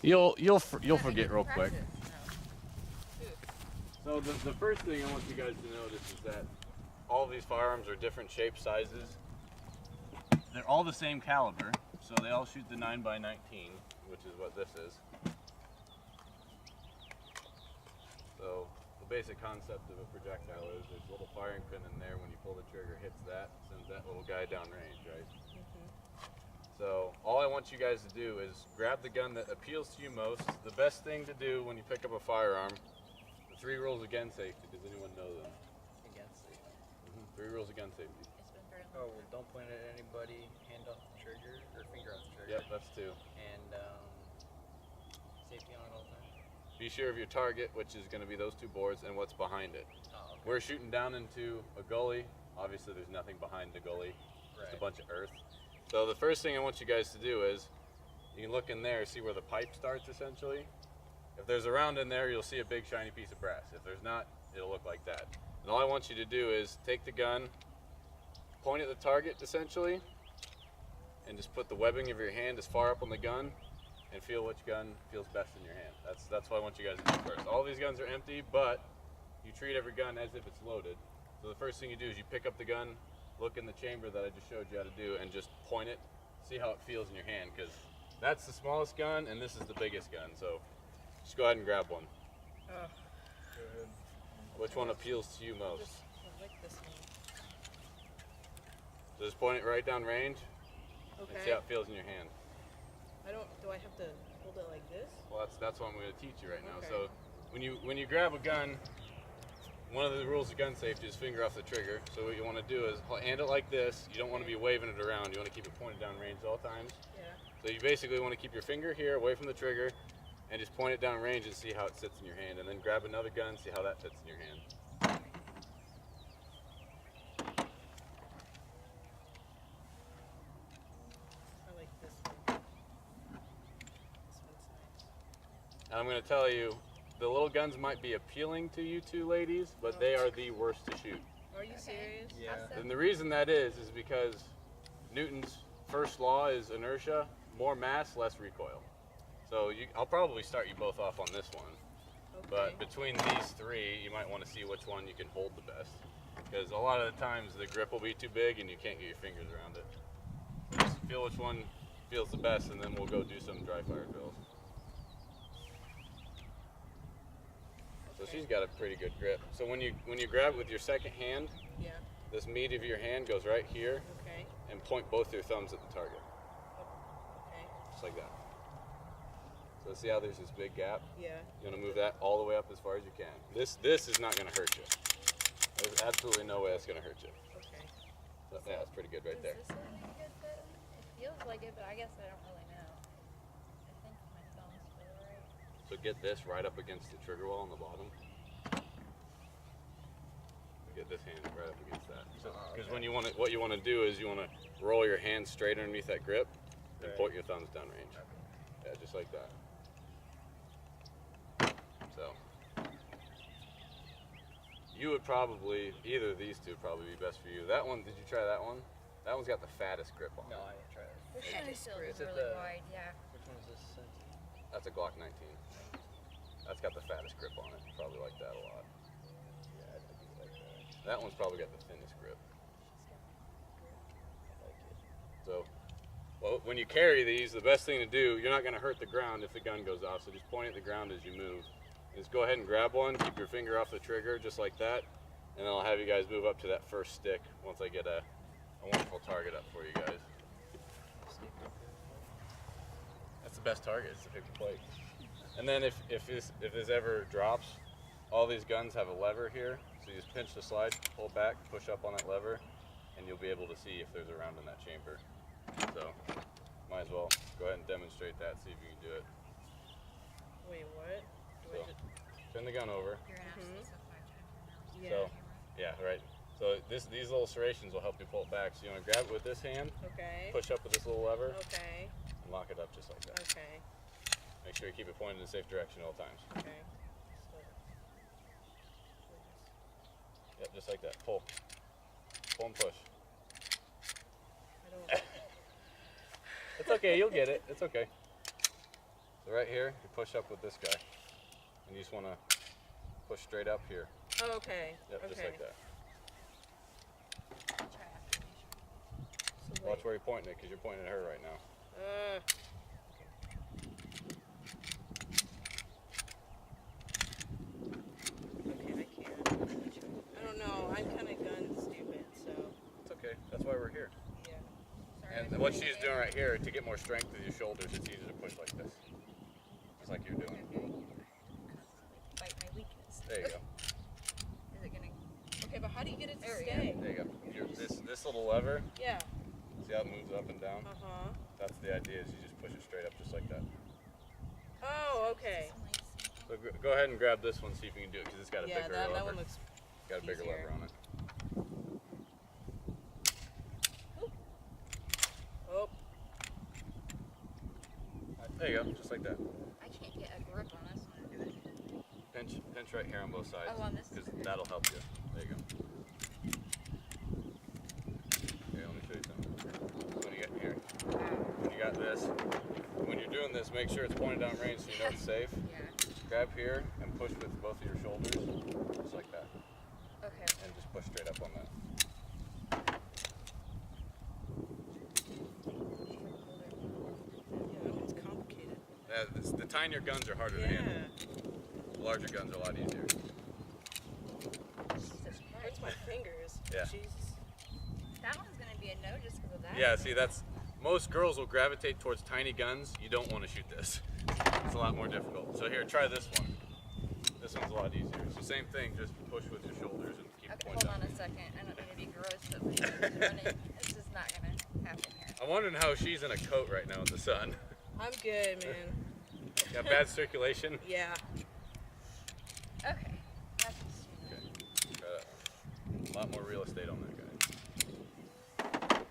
You'll forget real quick. So the first thing I want you guys to notice is that all of these firearms are different shapes, sizes. They're all the same caliber, so they all shoot the 9x19, which is what this is. So the basic concept of a projectile is there's a little firing pin in there. When you pull the trigger, hits that, sends that little guy downrange, right? So all I want you guys to do is grab the gun that appeals to you most. The best thing to do when you pick up a firearm, the 3 rules of gun safety. Does anyone know them? Gun safety. 3 rules of gun safety. Oh, well, don't point it at anybody, hand off the trigger, or finger off the trigger. Yep, that's 2. And safety on at all times. Be sure of your target, which is going to be those 2 boards, and what's behind it. Oh, okay. We're shooting down into a gully. Obviously, there's nothing behind the gully. Just a bunch of earth. So the first thing I want you guys to do is, you can look in there, see where the pipe starts, essentially. If there's a round in there, you'll see a big shiny piece of brass. If there's not, it'll look like that. And all I want you to do is take the gun, point at the target, essentially, and just put the webbing of your hand as far up on the gun, and feel which gun feels best in your hand. That's what I want you guys to do first. All these guns are empty, but you treat every gun as if it's loaded. So the first thing you do is you pick up the gun, look in the chamber that I just showed you how to do, and just point it, see how it feels in your hand, because that's the smallest gun and this is the biggest gun. So just go ahead and grab one. Oh. Good. Which one appeals to you most? I like this one. So just point it right down range and see how Okay. it feels in your hand. Do I have to hold it like this? Well, that's what I'm going to teach you right now. Okay. So when you grab a gun, one of the rules of gun safety is finger off the trigger. So what you want to do is hand it like this. You don't want to be waving it around. You want to keep it pointed down range at all times. Yeah. So you basically want to keep your finger here away from the trigger and just point it down range and see how it sits in your hand. And then grab another gun, see how that fits in your hand. I like this one. This one's nice. And I'm going to tell you, the little guns might be appealing to you 2 ladies, but they are the worst to shoot. Are you serious? Yeah. And the reason that is because Newton's first law is inertia, more mass, less recoil. So I'll probably start you both off on this one. Okay. But between these 3, you might want to see which one you can hold the best. Because a lot of the times the grip will be too big and you can't get your fingers around it. So just feel which one feels the best, and then we'll go do some dry fire drills. So she's got a pretty good grip. So when you grab it with your second hand, Yeah. this meat of your hand goes right here, Okay. and point both your thumbs at the target, Okay. just like that. So see how there's this big gap? Yeah. You want to move that all the way up as far as you can. This is not going to hurt you. There's absolutely no way it's going to hurt you. Okay. So, yeah, that's pretty good right there. Is this a good fit? It feels like it, but I guess I don't really know. I think my thumbs feel right. So get this right up against the trigger wall on the bottom. Get this hand right up against that. Because when what you want to do is you want to roll your hand straight underneath that grip and point your thumbs downrange. Yeah, just like that. So you would probably, either of these 2 probably be best for you. That one, did you try that one? That one's got the fattest grip on it. No, I didn't try it. This Yeah, one it's feels Is it really the- wide, yeah. Which one is this? That's a Glock 19. That's got the fattest grip on it. You probably like that a lot. Yeah, I do like that. That one's probably got the thinnest grip. I like it. So, well, when you carry these, the best thing to do, you're not going to hurt the ground if the gun goes off, so just point at the ground as you move. Just go ahead and grab one, keep your finger off the trigger, just like that, and then I'll have you guys move up to that first stick once I get a wonderful target up for you guys. That's the best target, is to pick the plate. And then if this ever drops, all these guns have a lever here, so you just pinch the slide, pull back, push up on that lever, and you'll be able to see if there's a round in that chamber. So, might as well go ahead and demonstrate that, see if you can do it. Wait, what? Do I So, just- turn the gun over. You're gonna have to say so 5 times from now. Yeah. So, yeah, right. So these little serrations will help you pull it back. So you want to grab it with this hand, Okay. push up with this little lever, Okay. and lock it up just like that. Okay. Make sure you keep it pointed in a safe direction at all times. Okay. Yep, just like that. Pull. Pull and push. I don't. It's okay, you'll get it. It's okay. So right here, you push up with this guy. And you just want to push straight up here. Oh, okay. Yep, okay. just like that. I'll try after you. So Watch wait. where you're pointing it, because you're pointing at her right now. Okay, I can't. I don't know. I'm kind of gun stupid, so It's okay. That's why we're here. yeah. Sorry, And I'm what moving she's it. doing right here, to get more strength with your shoulders, it's easier to push like this. Just like you're doing. Constantly fight my weakness. There you go. Is it gonna? Okay, but how do you get it to There we stay? There you go. This little lever, Yeah. see how it moves up and down? Uh-huh. That's the idea, is you just push it straight up just like that. Oh, okay. So go ahead and grab this one, see if you can do it, because it's got a Yeah, bigger that lever. one looks. Got a bigger easier. lever on it. Oh, There you go, just like that. I can't get a grip on this one. Do it. Pinch right here on both sides, Oh, on this? because that'll help you. There you go. Here, let me show you something. When you get here, when you got this, when you're doing this, make sure it's pointed down range so you know it's safe. Yeah. Grab here and push with both of your shoulders, just like that, Okay. and just push straight up on that. yeah, that one's complicated. The tinier guns are harder to Yeah. handle. The larger guns are a lot easier. Jesus Hurts Christ. my fingers. Yeah. Jesus. That one's gonna be a no just because of that. Yeah, see, most girls will gravitate towards tiny guns. You don't want to shoot this. It's a lot more difficult. So here, try this one. This one's a lot easier. So same thing, just push with your shoulders and keep it Okay, pointed hold down. on a second. I don't mean to be gross, but my nose is running. This is not gonna happen here. I'm wondering how she's in a coat right now in the sun. I'm good, man. Got bad circulation? Yeah. Okay. That's Okay, try that one. A lot more real estate on that guy.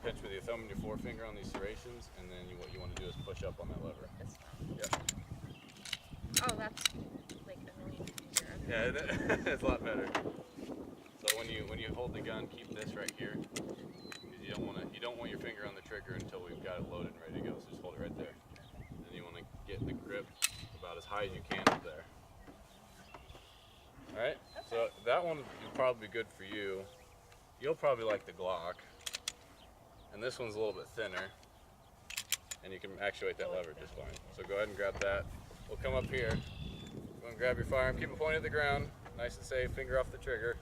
Pinch with your thumb and your forefinger on these serrations, and then what you want to do is push up on that lever. this one. Yep. Oh, that's like a million easier. Okay. Yeah, it's a lot better. So when you hold the gun, keep this right here, because you don't want your finger on the trigger until we've got it loaded and ready to go. So just hold it right there. And then you want to get the grip about as high as you can up there. All right. So that one would probably be good for you. You'll probably like the Glock, and this one's a little bit thinner, and you can actuate that lever just fine. So go ahead and grab that. We'll come up here. Go and grab your firearm. Keep it pointed at the ground. Nice and safe. Finger off the trigger.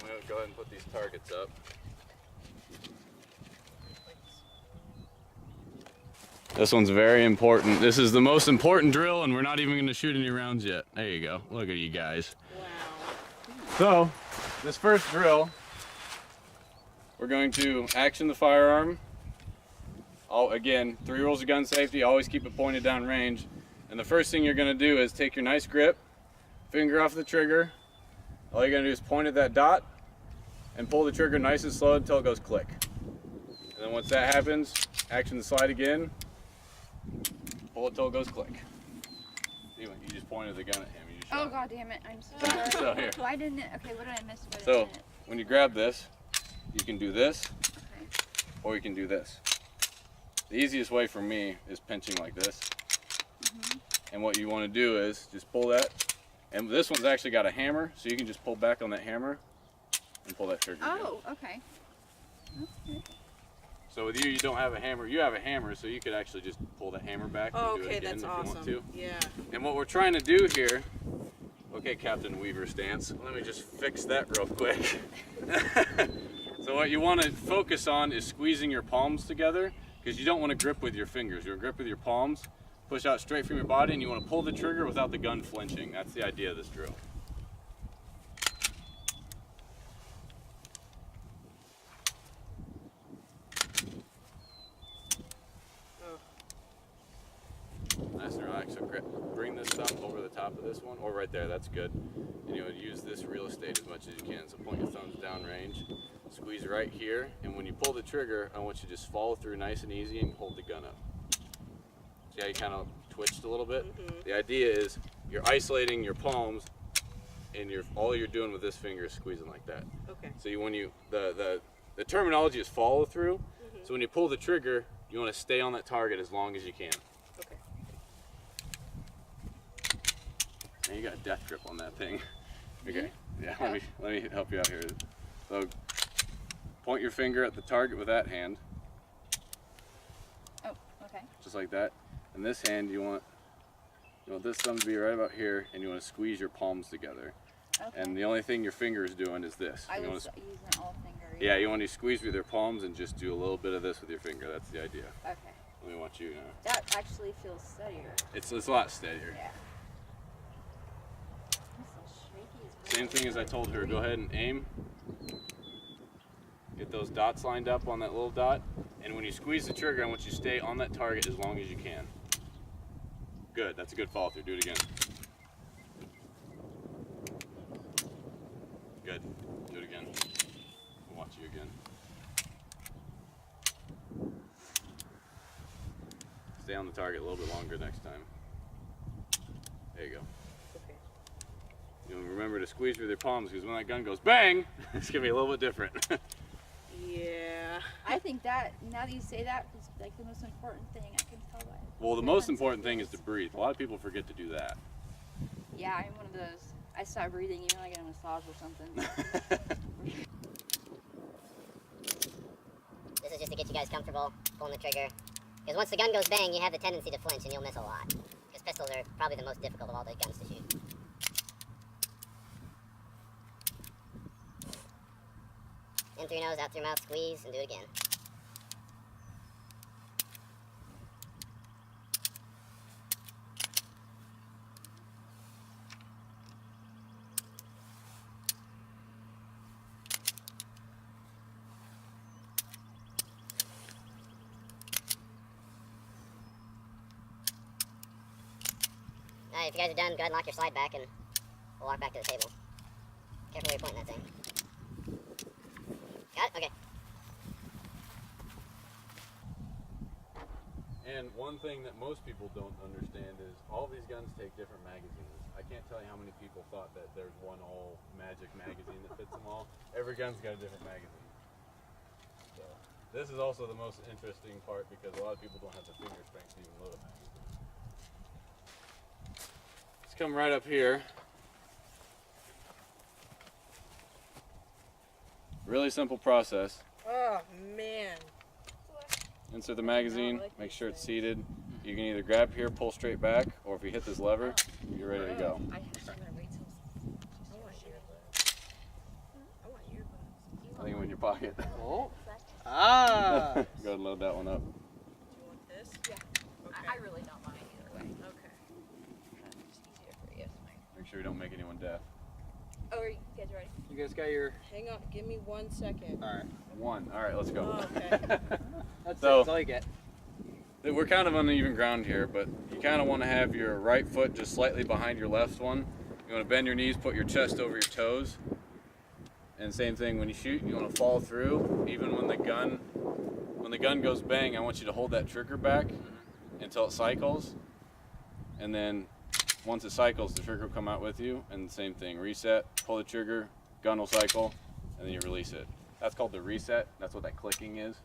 We'll go ahead and put these targets up. This one's very important. This is the most important drill, and we're not even going to shoot any rounds yet. There you go. Look at you guys. Wow. So, this first drill, we're going to action the firearm. Again, 3 rules of gun safety, always keep it pointed down range. And the first thing you're gonna do is take your nice grip, finger off the trigger. All you're gonna do is point at that dot and pull the trigger nice and slow until it goes click. And then once that happens, action the slide again, pull it till it goes click. You just pointed the gun at him. You just Oh shot. god damn it! I'm so sorry. So here. Why didn't it? Okay, what did I miss? What So did it? when you grab this, you can do this, Okay. or you can do this. The easiest way for me is pinching like this. And what you want to do is just pull that. And this one's actually got a hammer, so you can just pull back on that hammer and pull that trigger again. Oh, okay. Okay. So with you, you don't have a hammer. You have a hammer, so you could actually just pull the hammer back and Oh, do it okay, again that's if awesome. you want to. Yeah. And what we're trying to do here, okay, Captain Weaver stance. Let me just fix that real quick. So what you want to focus on is squeezing your palms together, because you don't want to grip with your fingers. You want to grip with your palms, push out straight from your body, and you want to pull the trigger without the gun flinching. That's the idea of this drill. Nice and relaxed. So bring this thumb over the top of this one, or right there, that's good. And you would use this real estate as much as you can. So point your thumbs down range, squeeze right here, and when you pull the trigger, I want you to just follow through nice and easy and hold the gun up. See how you kind of twitched a little bit? The idea is you're isolating your palms, and all you're doing with this finger is squeezing like that. Okay. So the terminology is follow through. So when you pull the trigger, you want to stay on that target as long as you can. Okay. Man, you got a death grip on that thing. Okay. Yeah. Let me help you out here. So point your finger at the target with that hand. Oh, okay. Just like that. And this hand, you want this thumb to be right about here, and you want to squeeze your palms together. Okay. And the only thing your finger is doing is this. I You was wanna using all finger. yeah, you want to squeeze with your palms and just do a little bit of this with your finger. That's the idea. Okay. Let me watch you now. That actually feels steadier. It's a lot steadier. Yeah. I'm so shaky as well. Same thing as I told her. Go ahead and aim. Get those dots lined up on that little dot. And when you squeeze the trigger, I want you to stay on that target as long as you can. Good. That's a good follow through. Do it again. Good. Do it again. I'll watch you again. Stay on the target a little bit longer next time. There you go. Okay. You know, remember to squeeze with your palms because when that gun goes bang, it's gonna be a little bit different. Yeah. I think that, now that you say that, is like the most important thing. I can tell by it. Well, the most important thing is to breathe. A lot of people forget to do that. Yeah, I'm one of those. I stop breathing even when I get a massage or something. This is just to get you guys comfortable pulling the trigger. Because once the gun goes bang, you have the tendency to flinch and you'll miss a lot. Because pistols are probably the most difficult of all the guns to shoot. In through your nose, out through your mouth, squeeze, and do it again. Alright, if you guys are done, go ahead and lock your slide back and we'll walk back to the table. Careful where you're pointing that thing. Got it? Okay. And one thing that most people don't understand is all these guns take different magazines. I can't tell you how many people thought that there's one all magic magazine that fits them all. Every gun's got a different magazine. So this is also the most interesting part because a lot of people don't have the finger strength to even load a magazine. Let's come right up here. Really simple process. Oh man. Insert the magazine, make sure it's seated. You can either grab here, pull straight back, or if you hit this lever, you're ready to go. I actually better wait till. I want earbuds. I want earbuds. I think I'm in your pocket. Oh. Ah. Go ahead and load that one up. Do you want this? Yeah. Okay. I really don't mind either way. Okay. It's easier for you. Make sure you don't make anyone deaf. Oh, are you guys ready? You guys got your. Hang on. Give me 1 second. All right. One. All right, let's go. Oh, okay. That's So- it. That's all you get. We're kind of uneven ground here, but you kind of want to have your right foot just slightly behind your left one. You want to bend your knees, put your chest over your toes. And same thing when you shoot, you want to fall through. Even when the gun goes bang, I want you to hold that trigger back until it cycles. And then once it cycles, the trigger will come out with you. And same thing, reset, pull the trigger, gun will cycle, and then you release it. That's called the reset. That's what that clicking is.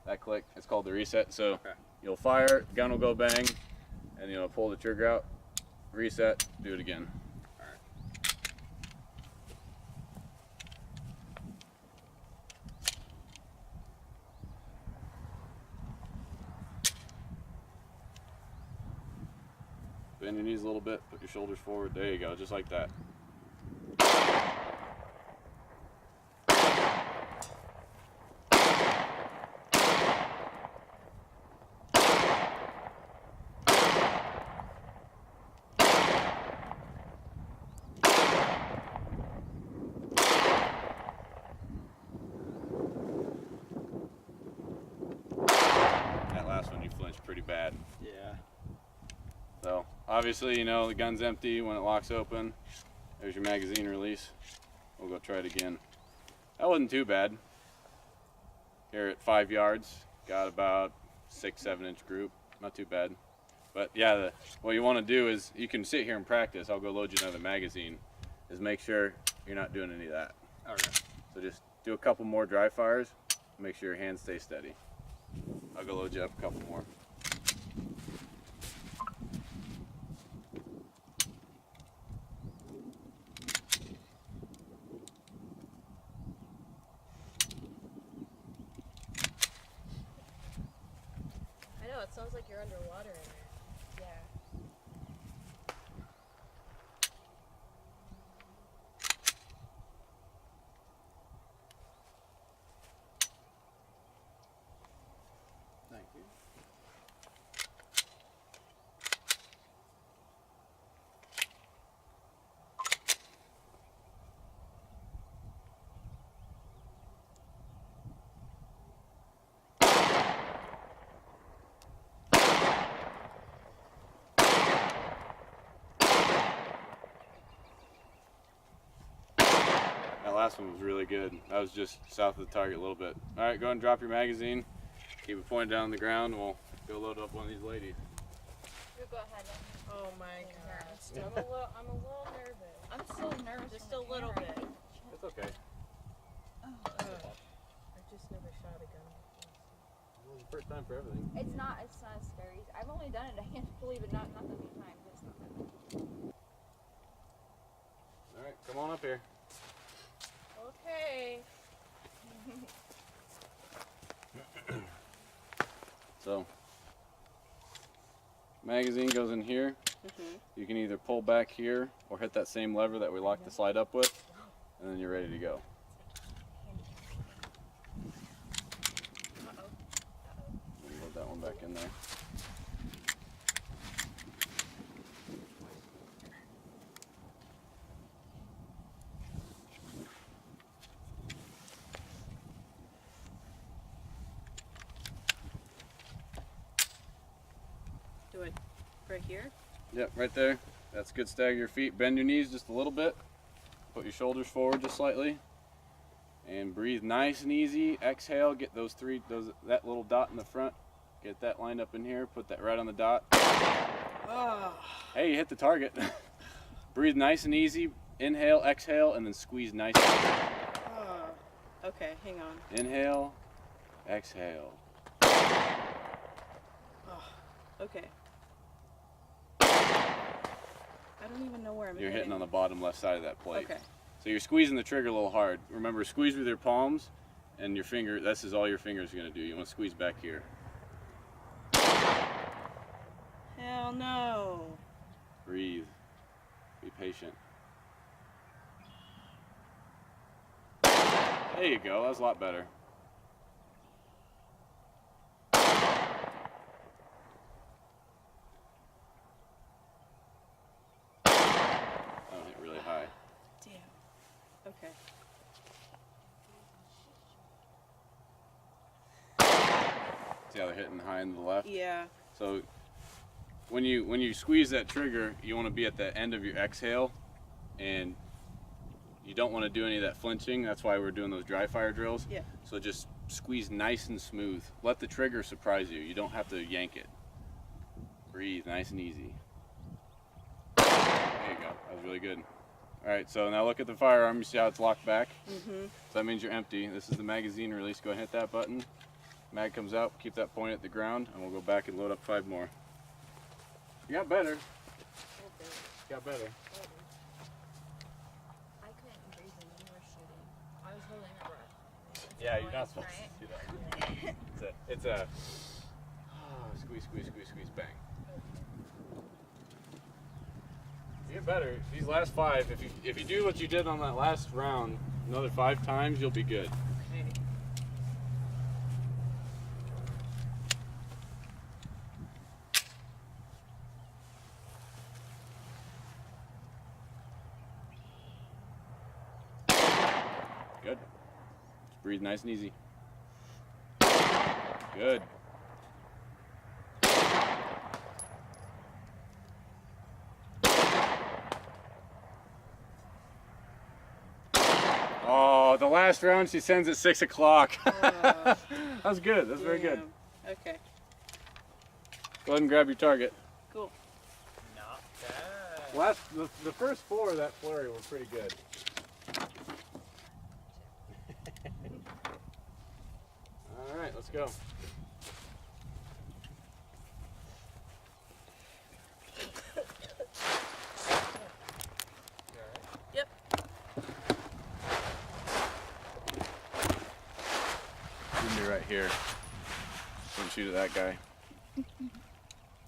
That click, it's called the reset. So Okay. you'll fire, gun will go bang, and you'll pull the trigger out, reset, do it again. Bend your knees a little bit, put your shoulders forward. There you go, just like that. That last one you flinched pretty bad. Yeah. So obviously, you know, the gun's empty when it locks open. There's your magazine release. We'll go try it again. That wasn't too bad. Here at 5 yards, got about 6-7 inch group. Not too bad. But yeah, what you want to do is you can sit here and practice. I'll go load you another magazine. Is make sure you're not doing any of that. All right. So just do a couple more dry fires. Make sure your hands stay steady. go load you up a couple more. I know, it sounds like you're underwater in there. Yeah. Thank you. That last one was really good. That was just south of the target a little bit. All right, go ahead and drop your magazine. Keep it pointed down on the ground, and we'll go load up one of these ladies. You go ahead. Oh my god. I'm a little nervous. I'm so nervous. Just on a the little camera. bit. It's okay. I just never shot a gun. It was the first time for everything. It's not scary. I've only done it a handful, but not that many times. It's not that bad. All right, come on up here. Okay. So, magazine goes in here. You can either pull back here or hit that same lever that we locked the slide up with, and then you're ready to go. Load that one back in there. Do it right here. Yep, right there. That's good. Stagger your feet. Bend your knees just a little bit. Put your shoulders forward just slightly. And breathe nice and easy. Exhale. Get that little dot in the front. Get that lined up in here. Put that right on the dot. Oh. Hey, you hit the target. Breathe nice and easy. Inhale, exhale, and then squeeze nice and easy. Oh. Okay, hang on. Inhale, exhale. Oh. Okay. I don't even know where I'm You're hitting on the bottom left side of that plate. Okay. So you're squeezing the trigger a little hard. Remember, squeeze with your palms and your finger. This is all your fingers are going to do. You want to squeeze back here. Hell no. Breathe. Be patient. There you go. That was a lot better. That hit really high. Damn. Okay. See how they're hitting high and to the left? Yeah. So when you squeeze that trigger, you want to be at the end of your exhale, and you don't want to do any of that flinching. That's why we're doing those dry fire drills. Yeah. So just squeeze nice and smooth. Let the trigger surprise you. You don't have to yank it. Breathe nice and easy. There you go. That was really good. All right, so now look at the firearm. You see how it's locked back? Mm-hmm. So that means you're empty. This is the magazine release. Go ahead and hit that button. Mag comes out. Keep that point at the ground, and we'll go back and load up 5 more. You got better. You got better. I couldn't breathe when you were shooting. I was holding my breath. Yeah, you're not supposed Right? to do that. It's a squeeze, squeeze, squeeze, squeeze, bang. You get better. These last 5, if you do what you did on that last round another 5 times, you'll be good. Okay. Good. Just breathe nice and easy. Good. Oh, the last round she sends at 6 o'clock. That was good. That's very good. Damn. Okay. Go ahead and grab your target. Cool. Not bad. The first 4 of that flurry were pretty good. All right, let's go. here. Don't shoot at that guy.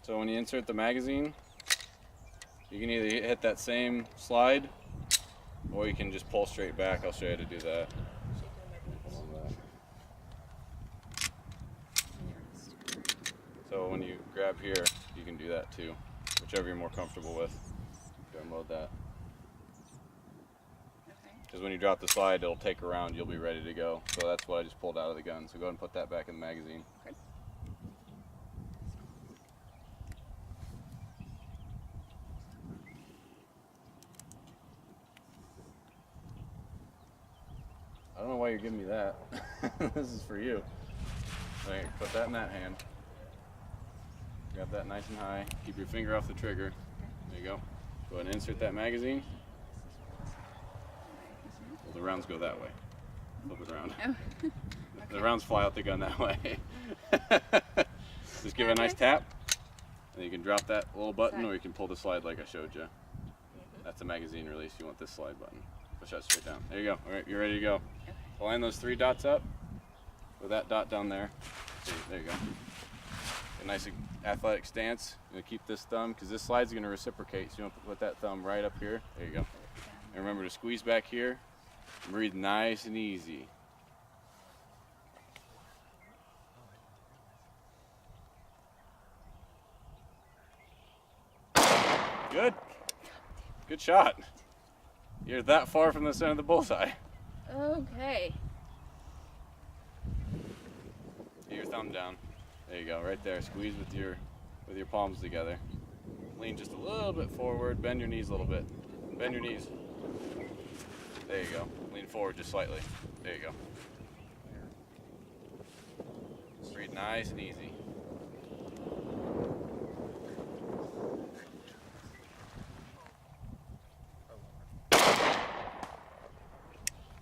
So when you insert the magazine, you can either hit that same slide, or you can just pull straight back. I'll show you how to do that. So when you grab here, you can do that too, whichever you're more comfortable with. Go unload that. Because when you drop the slide, it'll take around, you'll be ready to go. So that's what I just pulled out of the gun. So go ahead and put that back in the magazine. Okay. I don't know why you're giving me that. This is for you. Right, put that in that hand. Grab that nice and high. Keep your finger off the trigger. There you go. Go ahead and insert that magazine. Well, the rounds go that way. Flip it around. Oh. The rounds fly out the gun that way. Just give it a nice tap. And you can drop that little button, or you can pull the slide like I showed you. That's a magazine release. You want this slide button. Push that straight down. There you go. All right, you're ready to go. Line those 3 dots up with that dot down there. There you go. A nice athletic stance. You're gonna keep this thumb, because this slide's gonna reciprocate. So you want to put that thumb right up here. There you go. And remember to squeeze back here. Breathe nice and easy. Good. Good shot. You're that far from the center of the bullseye. Okay. Get your thumb down. There you go, right there. Squeeze with your palms together. Lean just a little bit forward. Bend your knees a little bit. Bend your knees. There you go. Lean forward just slightly. There you go. Breathe nice and easy.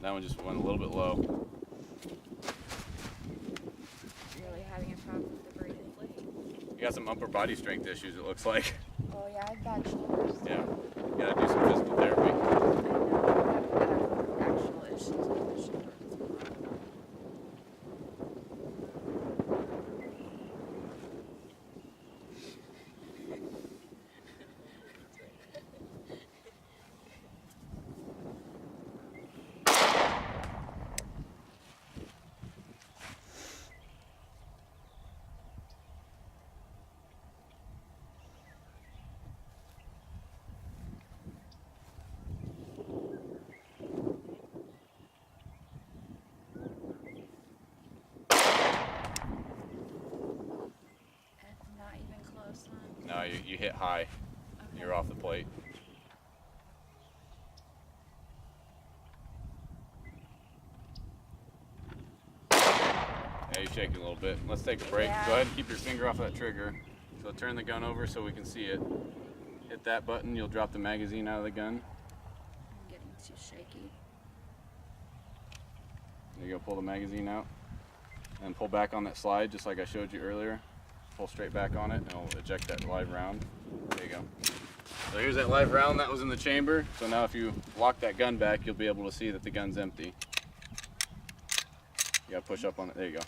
That one just went a little bit low. Really having a problem with the breathing. You got some upper body strength issues, it looks like. Oh yeah, I have bad shoulders. Yeah. You gotta do some physical therapy. I have actual issues with my shoulders. Not even close, huh? No, you hit high. Okay. You're off the plate. Yeah, you're shaking a little bit. Let's take a break. Yeah. Go ahead and keep your finger off that trigger. So turn the gun over so we can see it. Hit that button, you'll drop the magazine out of the gun. I'm getting too shaky. There you go, pull the magazine out. And pull back on that slide just like I showed you earlier. Pull straight back on it and it'll eject that live round. There you go. So here's that live round that was in the chamber. So now if you lock that gun back, you'll be able to see that the gun's empty. You gotta push up on it, there you go.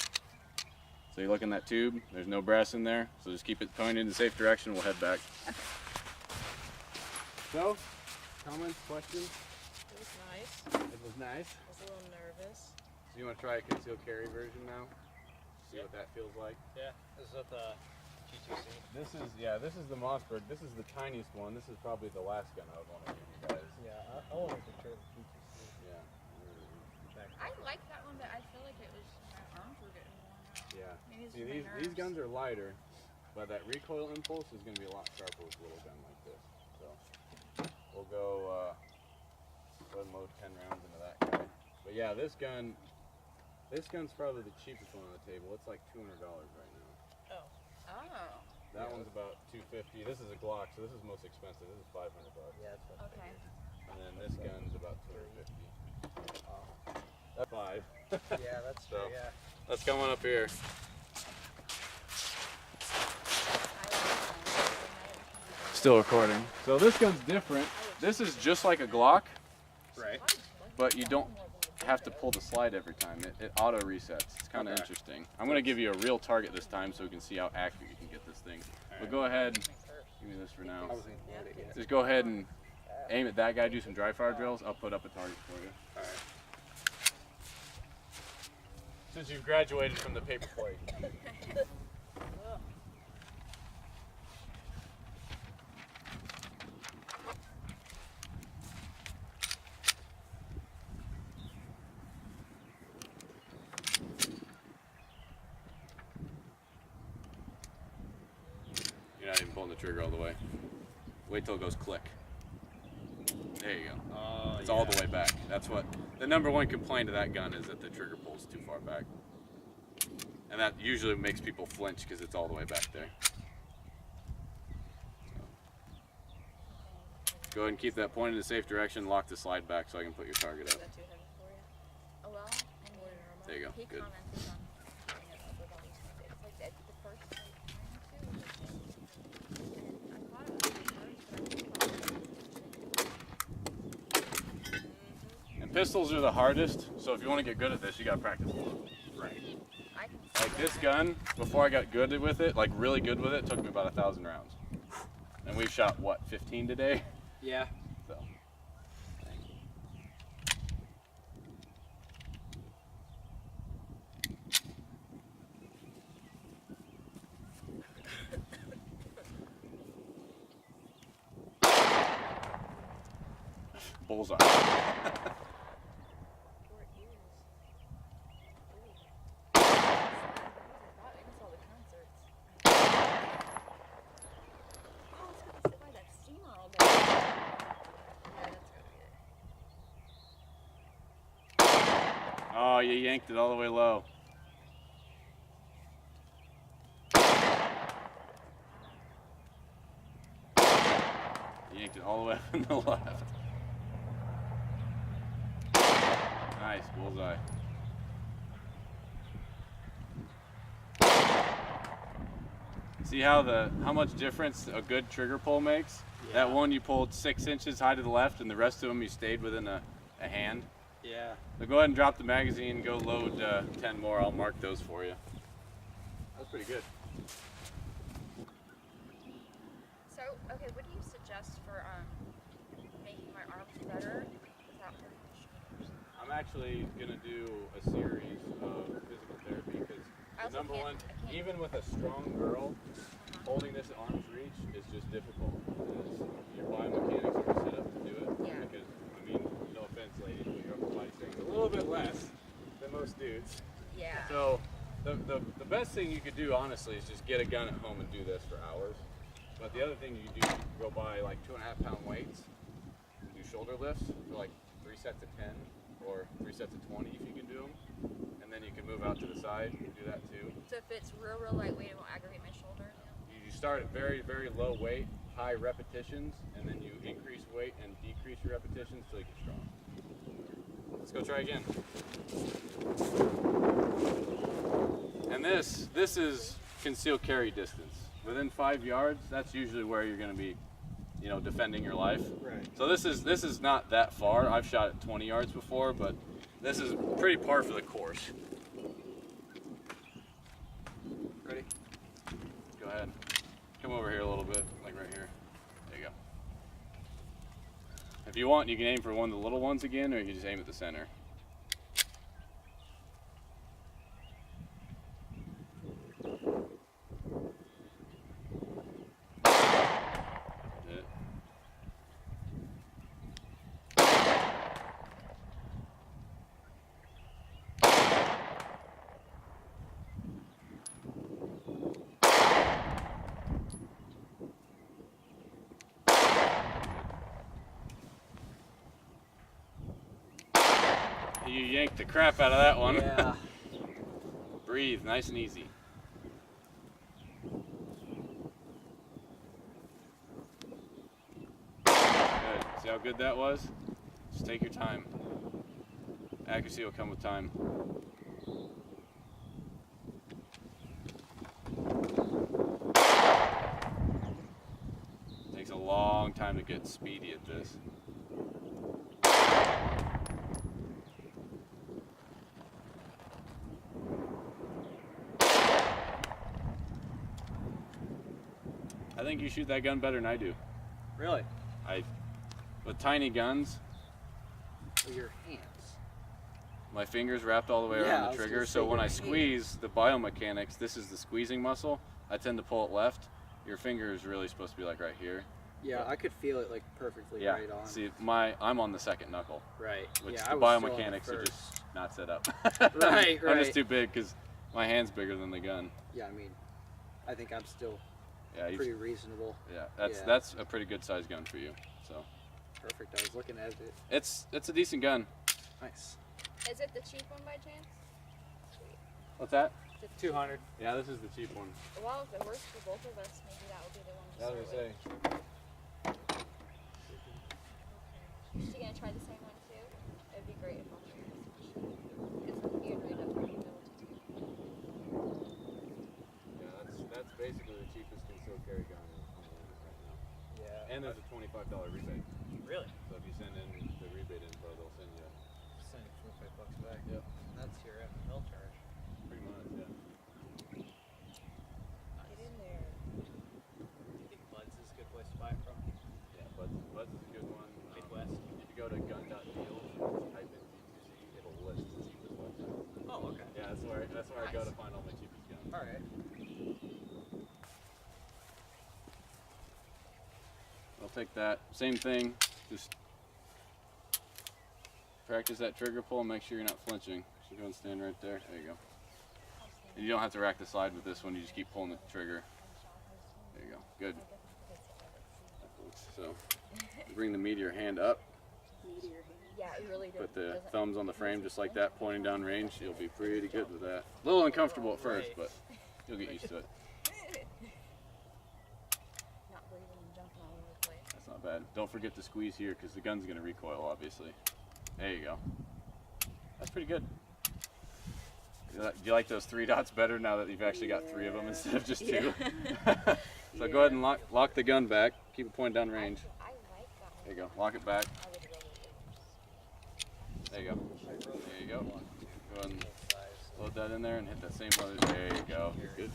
So you look in that tube, there's no brass in there, so just keep it pointed in the safe direction, we'll head back. So, comments, questions? It was nice. It was nice. I was a little nervous. So you wanna try a concealed carry version now? See what that feels like? Yeah, this is at the G2C. This is the Mossberg. This is the tiniest one. This is probably the last gun I would want to give you guys. Yeah, I want to picture the G2C. Yeah. I like that one, but I feel like it was my arms were getting worn out. Yeah. Maybe it's See, my these nerves. guns are lighter, but that recoil impulse is going to be a lot sharper with a little gun like this. So we'll go ahead and load 10 rounds into that guy. But yeah, this gun's probably the cheapest one on the table. It's like $200 right now. Oh. Oh. That one's about $250. This is a Glock, so this is most expensive. This is $500. Yeah, that's what I Okay. figured. And then this gun's about $250. That's $5. Yeah, that's So- true, yeah. Let's come on up here. Still recording. So this gun's different. This is just like a Glock, Right. but you don't have to pull the slide every time. It auto resets. It's kind of interesting. I'm going to give you a real target this time so we can see how accurate you can get this thing. But go ahead, give me this for now. Just go ahead and aim at that guy, do some dry fire drills. I'll put up a target for you. All right. Since you've graduated from the paper plate. You're not even pulling the trigger all the way. Wait till it goes click. There you go. It's all the way back. That's what the number one complaint of that gun is, that the trigger pulls too far back. And that usually makes people flinch because it's all the way back there. Go ahead and keep that point in a safe direction. Lock the slide back so I can put your target up. Is that too heavy for you? Oh, well, I mean, There you go. he Good. commented on putting it up with all these things. It's like the first like, time or two was the same. And I thought it was the first, but I think it And pistols are the hardest, so if you want to get good at this, you gotta practice a lot. Right. I can see Like that. this gun, before I got good with it, like really good with it, took me about 1,000 rounds. And we've shot what, 15 today? Yeah. So. Bullseye. Short ears. Ooh. I thought I saw the concerts. Oh, it's got to sit by that steamer all day. Yeah, that's gotta be it. Oh, you yanked it all the way low. You yanked it all the way up on the left. Nice, bullseye. See how much difference a good trigger pull makes? Yeah. That one you pulled 6 inches high to the left, and the rest of them you stayed within a hand. Yeah. So go ahead and drop the magazine, go load 10 more. I'll mark those for you. That's pretty good. So, okay, what do you suggest for making my arms better without hurting my shoulders? I'm actually going to do a series of physical therapy because I also number one, I can't. even with a strong girl, holding this at arm's reach is just difficult. Because your biomechanics aren't set up to do it. Yeah. Because, I mean, no offense, ladies, but your upper body strength is a little bit less than most dudes. Yeah. So the best thing you could do, honestly, is just get a gun at home and do this for hours. But the other thing you do, you can go buy like 2.5 pound weights and do shoulder lifts for like 3 sets of 10 or 3 sets of 20 if you can do them. And then you can move out to the side and do that too. So if it's real lightweight, it won't aggravate my shoulder. You start at very, very low weight, high repetitions, and then you increase weight and decrease your repetitions until you get strong. Let's go try again. And this is concealed carry distance. Within 5 yards, that's usually where you're going to be, you know, defending your life. Right. So this is not that far. I've shot at 20 yards before, but this is pretty par for the course. Ready? Go ahead. Come over here a little bit, like right here. There you go. If you want, you can aim for one of the little ones again, or you can just aim at the center. That's it. You yanked the crap out of that one. Yeah. Breathe, nice and easy. Good. See how good that was? Just take your time. Accuracy will come with time. Takes a long time to get speedy at this. I think you shoot that gun better than I do. Really? With tiny guns, With your hands. my fingers wrapped all the way Yeah, I around the was trigger, gonna so say when your I squeeze, the biomechanics, this is the squeezing muscle, I tend to pull it left. Your finger is really supposed to be like right here. Yeah, I could feel it like perfectly Yeah, right on. see, I'm on the second knuckle, Right. which yeah, the I was still on the biomechanics are first. just not set up. Right, I'm just right. too big because my hand's bigger than the gun. Yeah, I mean, I think I'm still Yeah, pretty reasonable. yeah, yeah. that's a pretty good size gun for you. So Perfect. I was looking at it. it's a decent gun. Nice. Is it the cheap one by chance? What's that? 200. Yeah, this is the cheap one. Well, if it works for both of us, maybe that would be the one to That's start what I say. with. Is she gonna try the same one too? It'd be great if all three of us could shoot. Because you'd read up pretty ability too. Yeah, that's basically the cheapest concealed carry gun on the limit right now. Yeah. And there's a $25 rebate. Really? So if you send in the rebate info, they'll send you Send $25 back. Yep. That's your FML charge. pretty much, yeah. Get in there. Do you think Buds is a good place to buy it from? Yeah, Buds is a good one. Midwest. If you go to gun.deals, just type in D2C, it'll list the cheapest website. Oh, okay. Yeah, that's where I go to find all my cheapest guns. All right. I'll take that. Same thing. Just practice that trigger pull and make sure you're not flinching. So go and stand right there. There you go. And you don't have to rack the slide with this one. You just keep pulling the trigger. There you go. Good. So bring the meat of your hand up. Yeah, it really Put the thumbs on the frame just like that, pointing down range. You'll be pretty good with that. A little uncomfortable at first, but you'll get used to it. Not breathing and jumping all over the place. That's not bad. Don't forget to squeeze here because the gun's going to recoil, obviously. There you go. That's pretty good. Do you like those 3 dots better now that you've actually got 3 of them instead of just 2? So go ahead and lock the gun back. Keep it pointing down range. I like that one. There you go. Lock it back. I would really There you go. There you go. Go ahead and load that in there and hit that same leather. There you go. Good.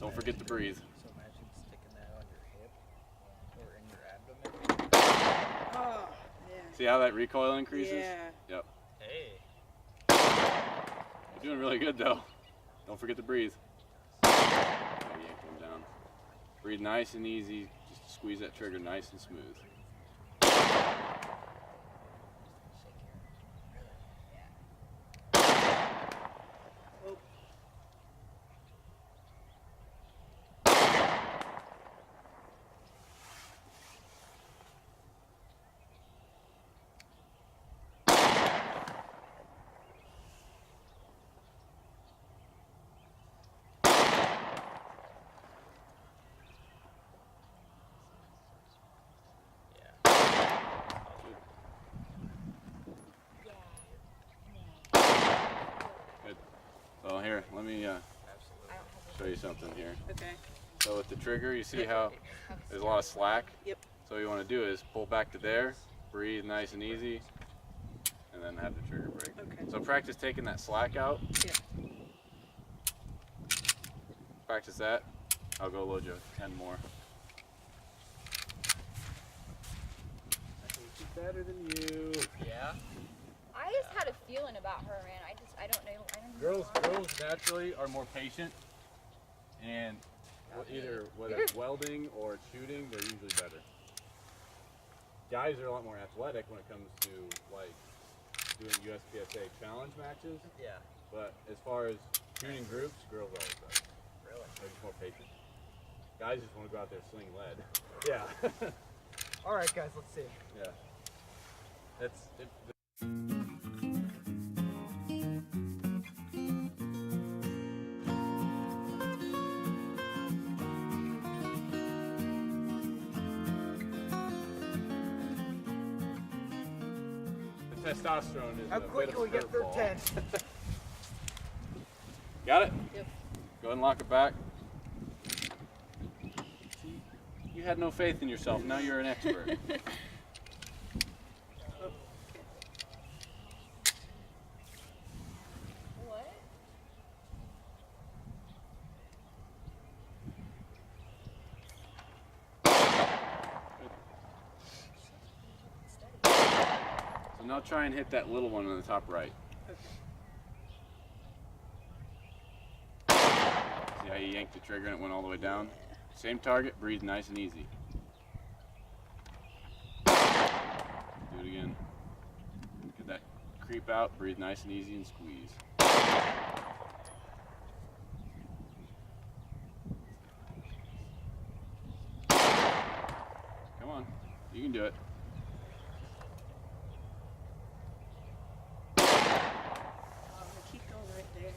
Don't forget to breathe. So imagine sticking that on your hip or in your abdomen. Oh, yeah. See how that recoil increases? Yeah. Yep. Hey. You're doing really good though. Don't forget to breathe. Yank them down. Breathe nice and easy. Just squeeze that trigger nice and smooth. Good. So here, let me show you something here. Okay. So with the trigger, you see how there's a lot of slack? Yep. So what you want to do is pull back to there, breathe nice and easy, and then have the trigger break. Okay. So practice taking that slack out. Yeah. Practice that. I'll go load you 10 more. I can keep better than you. Yeah. I just had a feeling about her, man. I don't know. I don't know. Girls naturally are more patient, and whether it's welding or shooting, they're usually better. Guys are a lot more athletic when it comes to like doing USPSA challenge matches, Yeah. but as far as shooting groups, girls are always better. Really? They're just more patient. Guys just want to go out there and sling lead. Yeah. All right, guys. Let's see. Yeah. That's it. The testosterone is How a quick bit can we of a get through curveball. 10? Got it? Yep. Go ahead and lock it back. See, you had no faith in yourself. Now you're an expert. What? now try and hit that little one on the top right. See how you yanked the trigger and it went all the way down? Same target, breathe nice and easy. Do it again. Get that creep out, breathe nice and easy, and squeeze. Come on, you can do it. Keep going right there.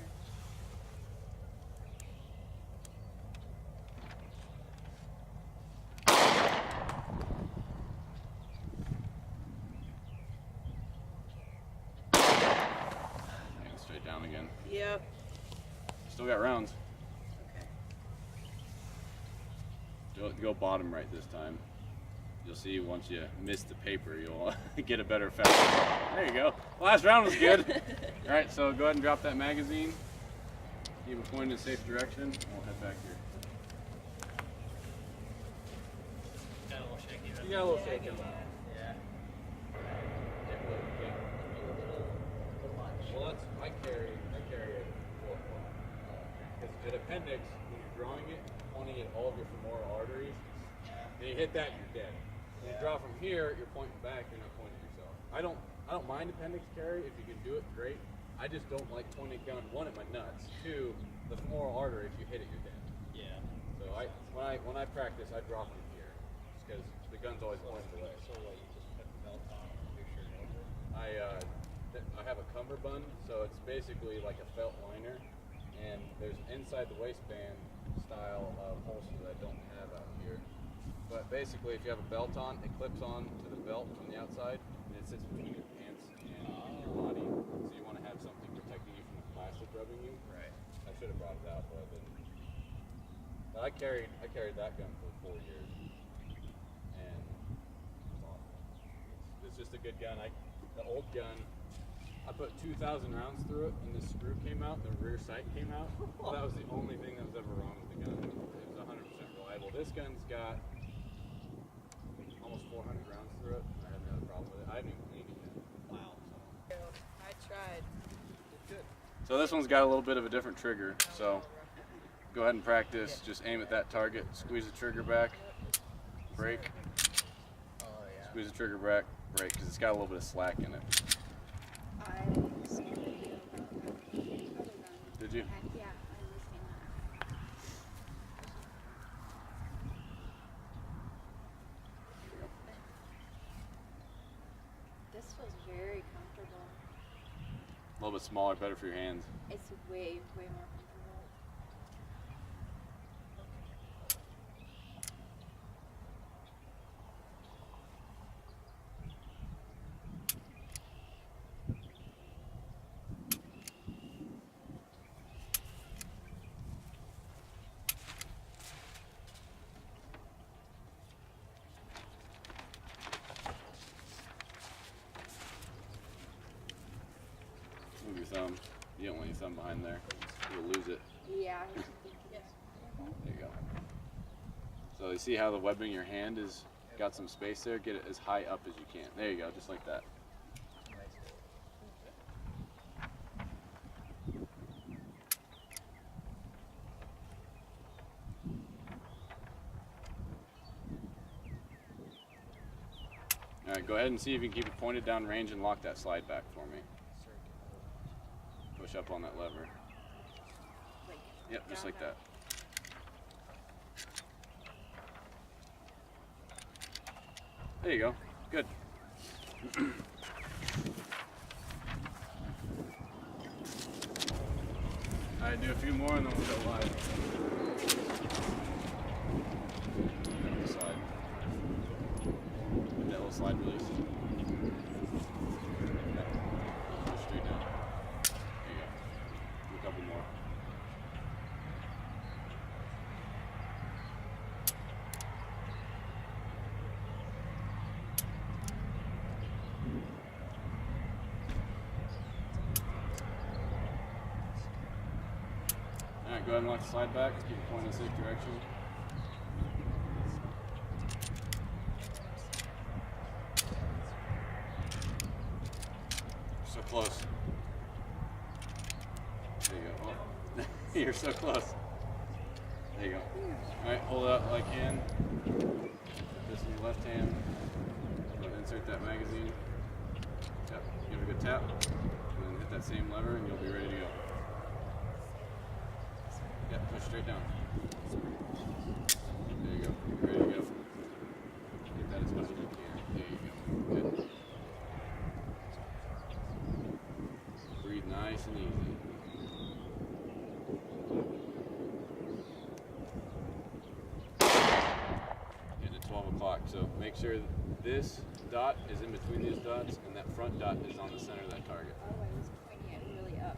Hang it straight down again. Yep. Still got rounds. Okay. Go bottom right this time. You'll see once you miss the paper, you'll get a better effect. There you go. Last round was good. All right, so go ahead and drop that magazine. Keep it pointed in a safe direction. We'll head back here. Got a little shaky. You got a little shaky. Yeah. Well, I carry it 4 o'clock. Because at appendix, when you're drawing it, pointing at all of your femoral arteries, and you hit that, you're dead. When you draw from here, you're pointing back, you're not pointing at yourself. I don't mind appendix carry. If you can do it, great. I just don't like pointing down, 1, at my nuts, 2, the femoral artery. If you hit it, you're dead. Yeah. So when I practice, I draw from here, just because the gun's always pointed away. So what, you just put the belt on and make sure you're over? I have a cummerbund, so it's basically like a felt liner, and there's inside the waistband style of holster that I don't have out here. But basically, if you have a belt on, it clips on to the belt from the outside, and it sits between your pants and your body. So you want to have something protecting you from the plastic rubbing you. Right. I should have brought it out, but I didn't. But I carried that gun for 4 years, and it's awesome. It's just a good gun. The old gun, I put 2,000 rounds through it, and the screw came out, the rear sight came out. Well, that was the only thing that was ever wrong with the gun. It was 100% reliable. This gun's got almost 400 rounds through it, and I haven't had a problem with it. I haven't even cleaned it yet. Wow. I tried. Good. So this one's got a little bit of a different trigger, so go ahead and practice. Just aim at that target, squeeze the trigger back, brake, Oh, yeah. squeeze the trigger back, brake, because it's got a little bit of slack in it. I saw a video about that other gun. Did you? And yeah, I was seen that. This feels very comfortable. A little bit smaller, better for your hands. It's way, way more comfortable. Move your thumb. You don't want your thumb behind there. You'll lose it. Yeah, I was thinking. There you go. So you see how the webbing in your hand is got some space there? Get it as high up as you can. There you go, just like that. All right, go ahead and see if you can keep it pointed down range and lock that slide back for me. Push up on that lever. Yep, just like that. There you go. Good. All right, do a few more and then we'll go live. Slide. Get that little slide release. Push straight down. There you go. Do a couple more. Alright, go ahead and lock the slide back. Keep it pointing in a safe direction. Close. There you go. Oh. You're so close. There you go. All right, hold it up like hand. Put this in your left hand. Go ahead and insert that magazine. Yep. Give it a good tap. And then hit that same lever, and you'll be ready to go. Yep. Push straight down. There you go. You're ready to go. Get that as much as you can. There you go. Good. Breathe nice and easy. Getting at 12 o'clock, so make sure this dot is in between these dots and that front dot is on the center of that target. Oh, I was pointing it really up.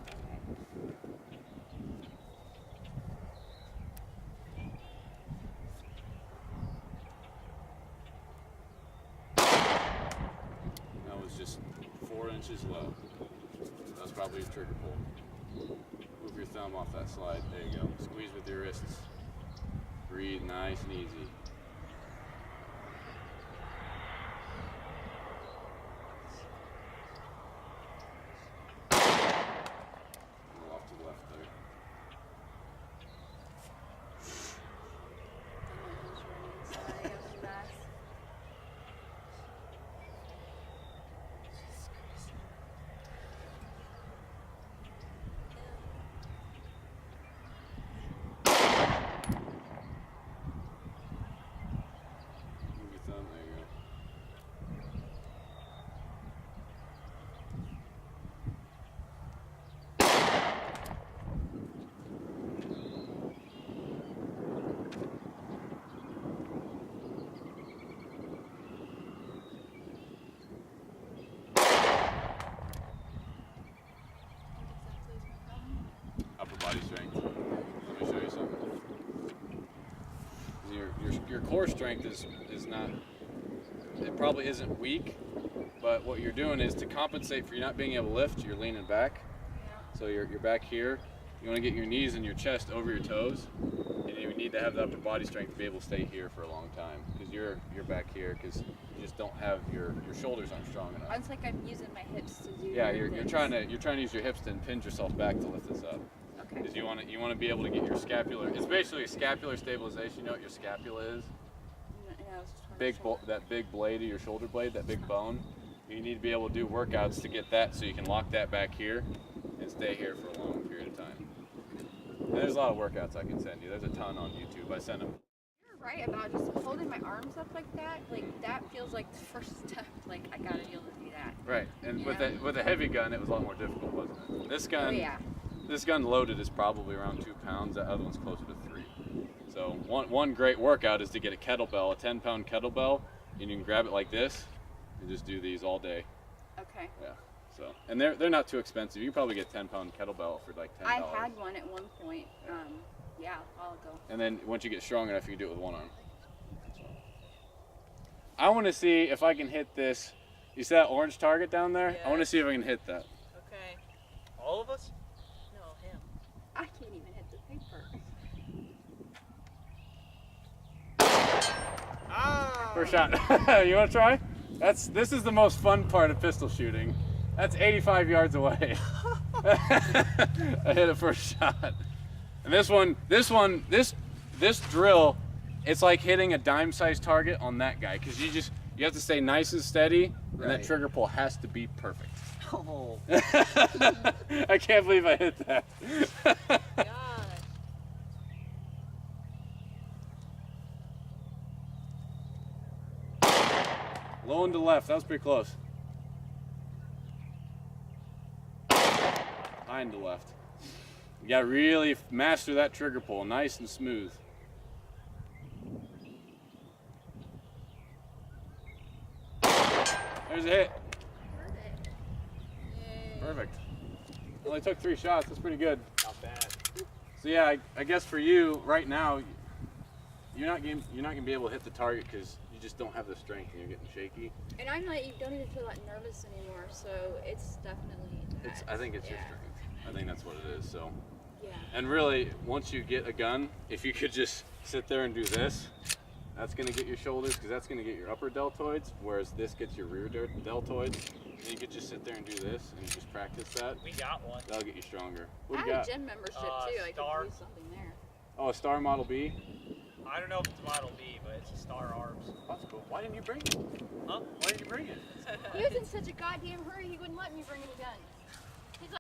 That was just 4 inches low. That's probably your trigger pull. Move your thumb off that slide. There you go. Squeeze with your wrists. Breathe nice and easy. And off to the left there. Sorry, I was fast. Move your thumb. There you go. Upper body strength. Let me show you something. Your core strength is not, it probably isn't weak, but what you're doing is to compensate for you not being able to lift, you're leaning back. So you're back here. You want to get your knees and your chest over your toes, and you need to have the upper body strength to be able to stay here for a long time, because you're back here because you just don't have your shoulders aren't strong enough. It's like I'm using my hips to do. Yeah, you're this. trying to use your hips to impinge yourself back to lift this up. Okay. Because you want to be able to get your scapular. It's basically scapular stabilization. You know what your scapula is? Yeah, I was just trying to show. That big blade of your shoulder blade, that big bone. You need to be able to do workouts to get that, so you can lock that back here and stay here for a long period of time. And there's a lot of workouts I can send you. There's a ton on YouTube. I send them. You're right about just holding my arms up like that. Like that feels like the first step. Like I gotta be able to do that. Right. And Yeah. with a heavy gun, it was a lot more difficult, wasn't it? This gun. Oh yeah. This gun loaded is probably around 2 pounds. That other one's closer to 3. So one great workout is to get a kettlebell, a 10-pound kettlebell, and you can grab it like this and just do these all day. Okay. Yeah. So and they're not too expensive. You can probably get a 10-pound kettlebell for like $10. I had one at one point. Yeah, a while ago. And then once you get strong enough, you can do it with one arm. So. I want to see if I can hit this. You see that orange target down there? I want to see if I can hit that. Okay. All of us? No, him. I can't even hit the paper. Ah! First shot. You want to try? This is the most fun part of pistol shooting. That's 85 yards away. I hit it first shot. And this drill, it's like hitting a dime-sized target on that guy, because you have to stay nice and steady, and that Right. trigger pull has to be perfect. Oh. I can't believe I hit that. Gosh. Low and to left, that was pretty close. High and to left. You gotta really master that trigger pull, nice and smooth. There's a hit. Perfect. Only took 3 shots, that's pretty good. Not bad. So yeah, I guess for you, right now, you're not gonna be able to hit the target because you just don't have the strength and you're getting shaky. And I'm not. You don't even feel that nervous anymore. So it's definitely. I think it's your Yeah. strength. I think that's what it is, so. Yeah. And really, once you get a gun, if you could just sit there and do this, That's going to get your shoulders because that's going to get your upper deltoids, whereas this gets your rear deltoids. And you could just sit there and do this and just practice that. We got one. That'll get you stronger. What I do you have got? a gym membership Uh, too. I Star. could do something there. Oh, a Star Model B? I don't know if it's Model B, but it's a Star Arms. That's cool. Why didn't you bring it? Huh? Why didn't you bring it? He was in such a goddamn hurry he wouldn't let me bring any gun.